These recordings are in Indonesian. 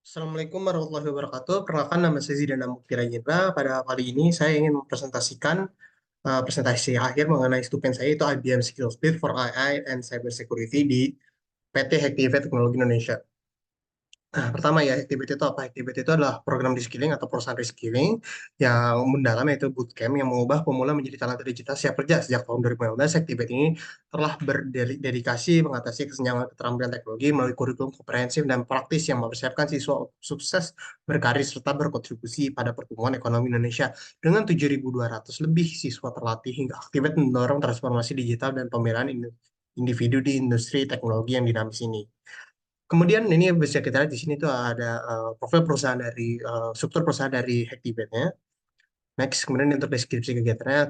Assalamualaikum warahmatullahi wabarakatuh. Perkenalkan nama saya Zidana Muktira Yendra. Pada kali ini saya ingin mempresentasikan presentasi akhir mengenai stupen saya itu IBM Skills Bid for AI and Cyber Security di PT Hektivate Teknologi Indonesia. Nah, pertama ya, Activate itu apa? Activate itu adalah program reskilling atau perusahaan reskilling yang mendalam yaitu bootcamp yang mengubah pemula menjadi talenta digital siap kerja. Sejak tahun 2015, Activate ini telah berdedikasi mengatasi kesenjangan keterampilan teknologi melalui kurikulum komprehensif dan praktis yang mempersiapkan siswa untuk sukses berkarir serta berkontribusi pada pertumbuhan ekonomi Indonesia. Dengan 7.200 lebih siswa terlatih hingga Activate mendorong transformasi digital dan pembelaan individu di industri teknologi yang dinamis ini. Kemudian ini bisa kita lihat di sini tuh ada profil perusahaan dari struktur perusahaan dari Hactibet-nya. Next, kemudian untuk deskripsi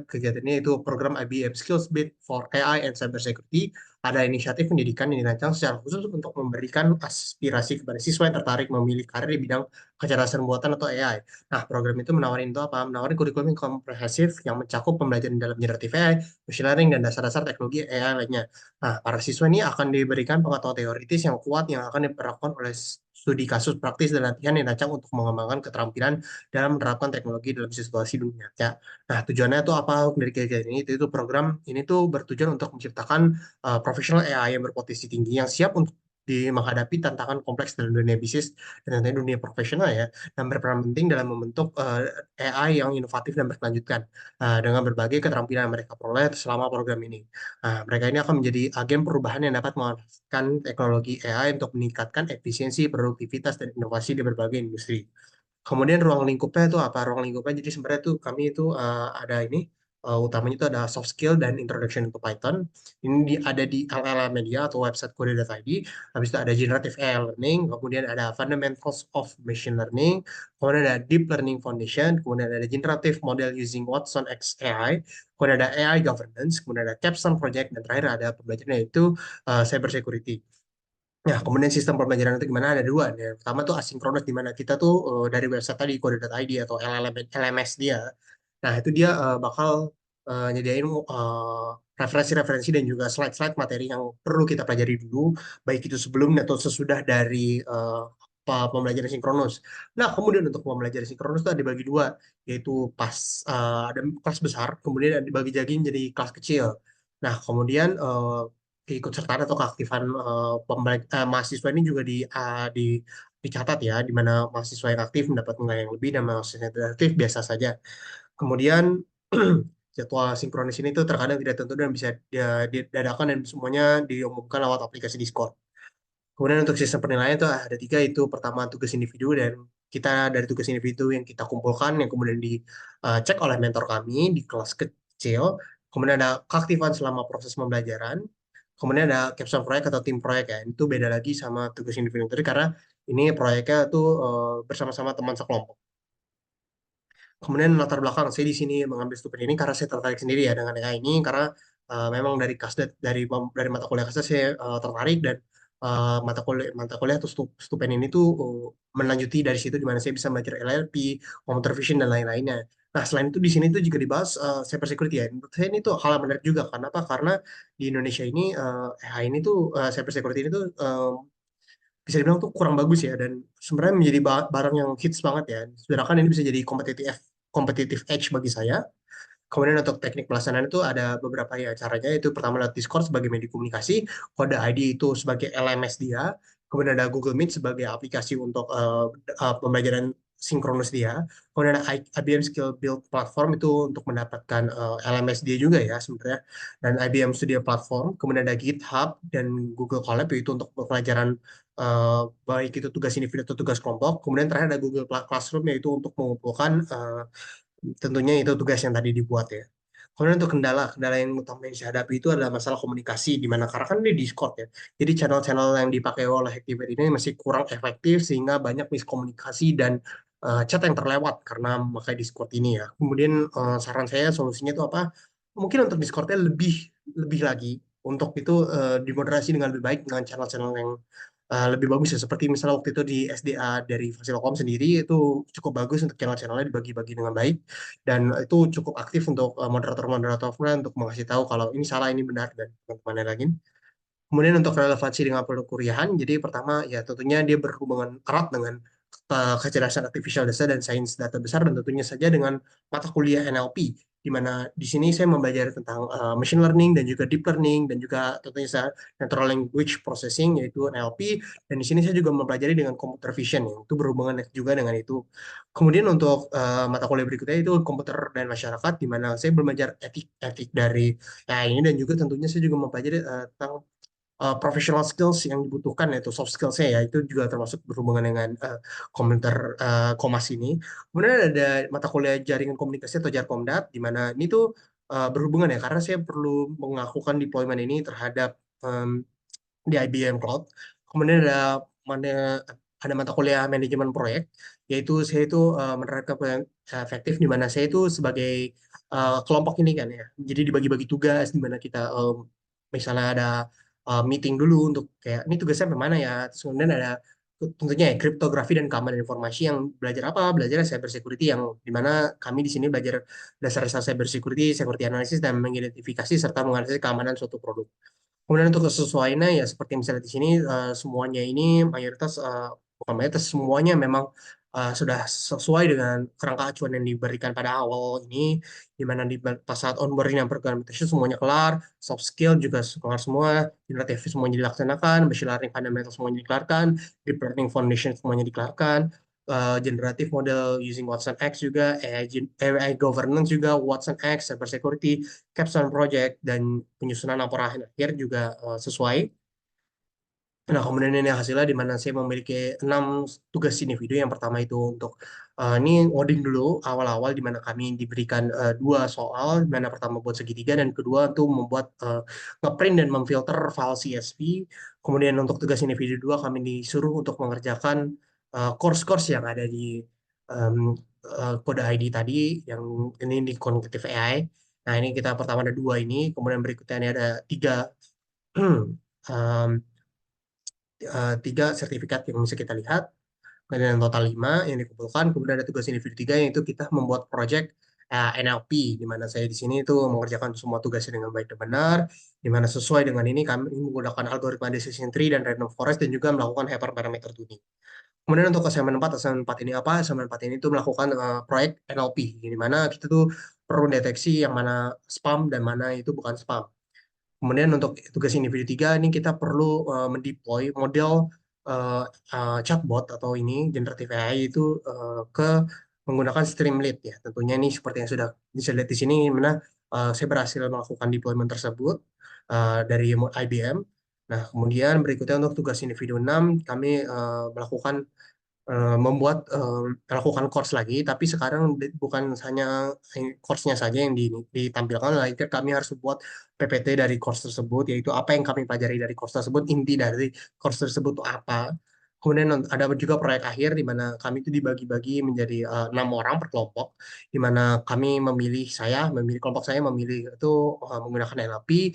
kegiatannya itu program IBM Skills Bid for AI and Cyber Security. Ada inisiatif pendidikan yang dirancang secara khusus untuk memberikan aspirasi kepada siswa yang tertarik memilih karir di bidang kecerdasan buatan atau AI. Nah, program itu menawarin itu apa? Menawarin kurikulum yang komprehensif yang mencakup pembelajaran dalam generatif AI, machine learning, dan dasar-dasar teknologi AI lainnya. Nah, para siswa ini akan diberikan pengetahuan teoritis yang kuat yang akan diperlakukan oleh studi kasus praktis dan latihan yang dirancang untuk mengembangkan keterampilan dalam menerapkan teknologi dalam situasi dunia nyata. Nah, tujuannya itu apa dari kegiatan ini? Itu program ini tuh bertujuan untuk menciptakan profesional AI yang berpotensi tinggi yang siap untuk menghadapi tantangan kompleks dalam dunia bisnis dan tentunya dunia profesional ya, dan berperan penting dalam membentuk AI yang inovatif dan berkelanjutan dengan berbagai keterampilan yang mereka peroleh selama program ini. Nah, mereka ini akan menjadi agen perubahan yang dapat memanfaatkan teknologi AI untuk meningkatkan efisiensi, produktivitas, dan inovasi di berbagai industri. Kemudian ruang lingkupnya itu apa? Ruang lingkupnya jadi sebenarnya tuh kami itu ada ini utamanya itu ada soft skill dan introduction to Python. Ini ada di LLM Media atau website kode.id. Habis itu ada generative AI learning, kemudian ada fundamentals of machine learning, kemudian ada deep learning foundation, kemudian ada generative model using Watson X AI, kemudian ada AI governance, kemudian ada capstone project, dan terakhir ada pembelajaran yaitu cyber security. Nah, kemudian sistem pembelajaran itu gimana? Ada dua. Yang pertama tuh asinkronus, di mana kita tuh dari website tadi kode.id atau LMS dia. Nah, itu dia bakal nyediain referensi-referensi dan juga slide-slide materi yang perlu kita pelajari dulu, baik itu sebelum atau sesudah dari pembelajaran sinkronus. Nah, kemudian untuk pembelajaran sinkronus itu ada dibagi dua, yaitu pas ada kelas besar, kemudian ada dibagi lagi jadi kelas kecil. Nah, kemudian keikutsertaan atau keaktifan mahasiswa ini juga dicatat ya, di mana mahasiswa yang aktif mendapat nilai yang lebih dan mahasiswa yang tidak aktif biasa saja. Kemudian jadwal sinkronis ini tuh terkadang tidak tentu dan bisa didadakan dan semuanya diumumkan lewat aplikasi Discord. Kemudian untuk sistem penilaian itu ada tiga, itu pertama tugas individu, dan kita dari tugas individu yang kita kumpulkan yang kemudian dicek oleh mentor kami di kelas kecil. Kemudian ada keaktifan selama proses pembelajaran. Kemudian ada capstone proyek atau tim proyek ya. Itu beda lagi sama tugas individu tadi karena ini proyeknya tuh bersama-sama teman sekelompok. Kemudian latar belakang saya di sini mengambil stupid ini karena saya tertarik sendiri ya dengan AI ini, karena memang dari kasdet dari mata kuliah kasdet saya tertarik, dan mata kuliah atau stupen ini tuh melanjuti dari situ di mana saya bisa belajar LLP, computer vision, dan lain-lainnya. Nah, selain itu di sini tuh juga dibahas cyber security ya. Menurut saya ini tuh hal yang menarik juga. Kenapa? Karena di Indonesia ini AI ini tuh cyber security ini tuh bisa dibilang tuh kurang bagus ya, dan sebenarnya menjadi barang yang hits banget ya. Sedangkan ini bisa jadi kompetitif edge bagi saya. Kemudian untuk teknik pelaksanaan itu ada beberapa ya caranya, itu pertama lewat Discord sebagai media komunikasi, kode ID itu sebagai LMS dia, kemudian ada Google Meet sebagai aplikasi untuk pembelajaran sinkronus dia, kemudian ada IBM Skill Build Platform itu untuk mendapatkan LMS dia juga ya sebenarnya, dan IBM Studio Platform, kemudian ada GitHub dan Google Colab itu untuk pelajaran baik itu tugas individu atau tugas kelompok, kemudian terakhir ada Google Classroom yaitu untuk mengumpulkan tentunya itu tugas yang tadi dibuat ya. Kemudian untuk kendala yang utama yang saya hadapi itu adalah masalah komunikasi, di mana karena kan ini Discord ya. Jadi channel-channel yang dipakai oleh Activate ini masih kurang efektif sehingga banyak miskomunikasi dan chat yang terlewat karena memakai Discord ini ya. Kemudian saran saya solusinya itu apa? Mungkin untuk Discordnya lebih lebih lagi untuk itu dimoderasi dengan lebih baik dengan channel-channel yang lebih bagus ya, seperti misalnya waktu itu di SDA dari Fasilkom sendiri itu cukup bagus untuk channel-channelnya dibagi-bagi dengan baik, dan itu cukup aktif untuk moderator-moderatornya untuk mengasih tahu kalau ini salah ini benar dan teman-teman lagi. Kemudian untuk relevansi dengan perkuliahan, jadi pertama ya tentunya dia berhubungan erat dengan kecerdasan artificial data dan sains data besar, dan tentunya saja dengan mata kuliah NLP, di mana di sini saya mempelajari tentang machine learning dan juga deep learning dan juga tentunya natural language processing yaitu NLP, dan di sini saya juga mempelajari dengan computer vision yang itu berhubungan juga dengan itu. Kemudian untuk mata kuliah berikutnya itu komputer dan masyarakat, di mana saya belajar etik dari AI ini, dan juga tentunya saya juga mempelajari tentang professional skills yang dibutuhkan, yaitu soft skills-nya ya, itu juga termasuk berhubungan dengan komputer Komas ini. Kemudian ada mata kuliah jaringan komunikasi atau Jarkomdat, di mana ini tuh berhubungan ya, karena saya perlu melakukan deployment ini terhadap di IBM Cloud. Kemudian mana ada mata kuliah manajemen proyek, yaitu saya itu menerapkan proyek efektif, di mana saya itu sebagai kelompok ini kan ya. Jadi dibagi-bagi tugas, di mana kita misalnya ada meeting dulu untuk kayak ini tugasnya sampai mana ya. Terus kemudian ada tentunya ya kriptografi dan keamanan informasi, yang belajar apa? Belajar cyber security, yang di mana kami di sini belajar dasar-dasar cyber security, security analysis, dan mengidentifikasi serta menganalisis keamanan suatu produk. Kemudian untuk kesesuaiannya ya seperti misalnya di sini semuanya ini mayoritas bukan mayoritas, semuanya memang sudah sesuai dengan kerangka acuan yang diberikan pada awal ini, di mana pas saat onboarding dan implementation semuanya kelar, soft skill juga kelar semua, generative semuanya dilaksanakan, machine learning fundamental semuanya dikelarkan, deep learning foundation semuanya dikelarkan, generative model using Watson X juga, AI governance juga, Watson X, cyber security, capstone project, dan penyusunan laporan akhir juga sesuai. Nah, kemudian ini hasilnya, di mana saya memiliki 6 tugas individu. Yang pertama itu untuk ini ngoding dulu awal-awal, di mana kami diberikan 2 soal, di mana pertama buat segitiga dan kedua untuk membuat ngeprint dan memfilter file CSV. Kemudian untuk tugas individu 2 kami disuruh untuk mengerjakan course-course yang ada di em, kode ID tadi, yang ini di Cognitive AI. Nah, ini kita pertama ada 2 ini, kemudian berikutnya ini ada 3 tiga sertifikat yang bisa kita lihat, kemudian total 5 yang dikumpulkan. Kemudian ada tugas individu 3, yaitu kita membuat project NLP, di mana saya di sini itu mengerjakan semua tugasnya dengan baik dan benar, di mana sesuai dengan ini kami menggunakan algoritma decision tree dan random forest, dan juga melakukan hyperparameter tuning. Kemudian untuk assignment 4 ini apa? Assignment 4 ini tuh melakukan proyek NLP, di mana kita tuh perlu deteksi yang mana spam dan mana itu bukan spam. Kemudian untuk tugas individu 3 ini kita perlu mendeploy model uh, chatbot atau ini generative AI itu ke menggunakan Streamlit ya. Tentunya ini seperti yang sudah bisa lihat di sini, mana saya berhasil melakukan deployment tersebut dari IBM. Nah, kemudian berikutnya untuk tugas individu 6 kami melakukan melakukan course lagi, tapi sekarang bukan hanya course-nya saja yang ditampilkan, melainkan kami harus membuat PPT dari course tersebut, yaitu apa yang kami pelajari dari course tersebut, inti dari course tersebut itu apa. Kemudian ada juga proyek akhir, di mana kami itu dibagi-bagi menjadi 6 orang per kelompok, di mana kelompok saya memilih itu menggunakan NLP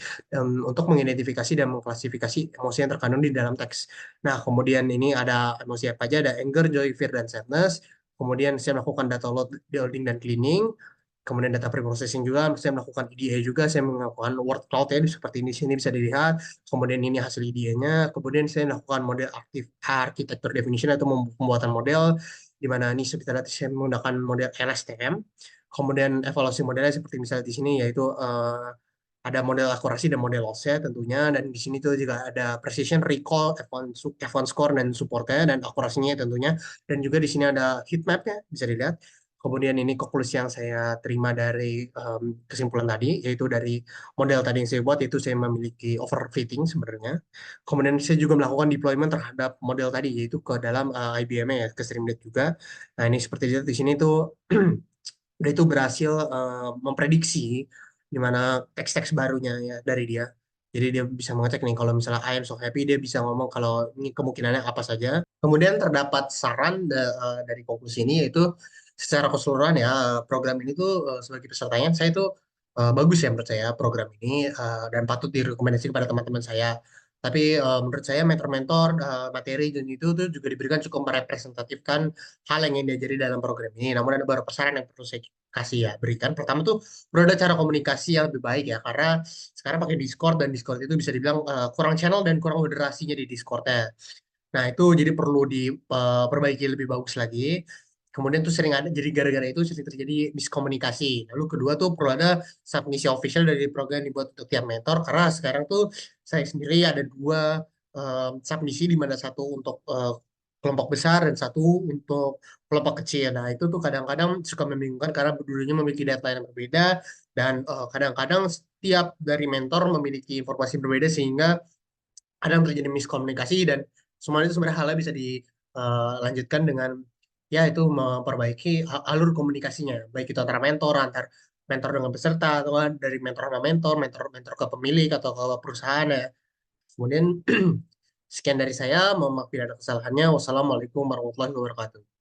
untuk mengidentifikasi dan mengklasifikasi emosi yang terkandung di dalam teks. Nah, kemudian ini ada emosi apa aja, ada anger, joy, fear, dan sadness. Kemudian saya melakukan data load, building, dan cleaning. Kemudian data preprocessing juga, saya melakukan EDA juga, saya melakukan word cloud ya, seperti ini sini bisa dilihat. Kemudian ini hasil EDA-nya. Kemudian saya melakukan model aktif architecture definition atau pembuatan model, di mana ini seperti tadi saya menggunakan model LSTM. Kemudian evaluasi modelnya seperti misalnya di sini, yaitu ada model akurasi dan model loss-nya tentunya, dan di sini tuh juga ada precision, recall, F1 score dan supportnya, dan akurasinya tentunya, dan juga di sini ada heat map-nya bisa dilihat. Kemudian ini konklusi yang saya terima dari kesimpulan tadi, yaitu dari model tadi yang saya buat, itu saya memiliki overfitting sebenarnya. Kemudian saya juga melakukan deployment terhadap model tadi, yaitu ke dalam IBM ya, ke Streamlit juga. Nah, ini seperti dilihat di sini tuh dia itu berhasil memprediksi di mana teks-teks barunya ya dari dia. Jadi dia bisa mengecek nih kalau misalnya I am so happy, dia bisa ngomong kalau ini kemungkinannya apa saja. Kemudian terdapat saran dari konklusi ini, yaitu secara keseluruhan ya program ini tuh sebagai pesertanya saya tuh bagus ya menurut saya program ini, dan patut direkomendasi kepada teman-teman saya. Tapi menurut saya mentor-mentor materi dan itu tuh juga diberikan cukup merepresentatifkan hal yang ingin diajari dalam program ini. Namun ada beberapa saran yang perlu saya kasih ya berikan. Pertama tuh perlu ada cara komunikasi yang lebih baik ya, karena sekarang pakai Discord, dan Discord itu bisa dibilang kurang channel dan kurang moderasinya di Discordnya. Nah, itu jadi perlu diperbaiki lebih bagus lagi. Kemudian tuh sering ada, jadi gara-gara itu sering terjadi miskomunikasi. Lalu kedua tuh perlu ada submisi official dari program yang dibuat untuk tiap mentor, karena sekarang tuh saya sendiri ada dua submisi, di mana satu untuk kelompok besar dan satu untuk kelompok kecil. Nah, itu tuh kadang-kadang suka membingungkan karena dulunya memiliki deadline yang berbeda, dan kadang-kadang setiap dari mentor memiliki informasi berbeda, sehingga kadang terjadi miskomunikasi, dan semuanya itu sebenarnya halnya bisa dilanjutkan dengan ya itu memperbaiki alur komunikasinya, baik itu antara mentor, antar mentor dengan peserta, atau dari mentor sama mentor, mentor ke pemilik atau ke perusahaan ya. Kemudian sekian dari saya, mohon maaf bila ada kesalahannya. Wassalamualaikum warahmatullahi wabarakatuh.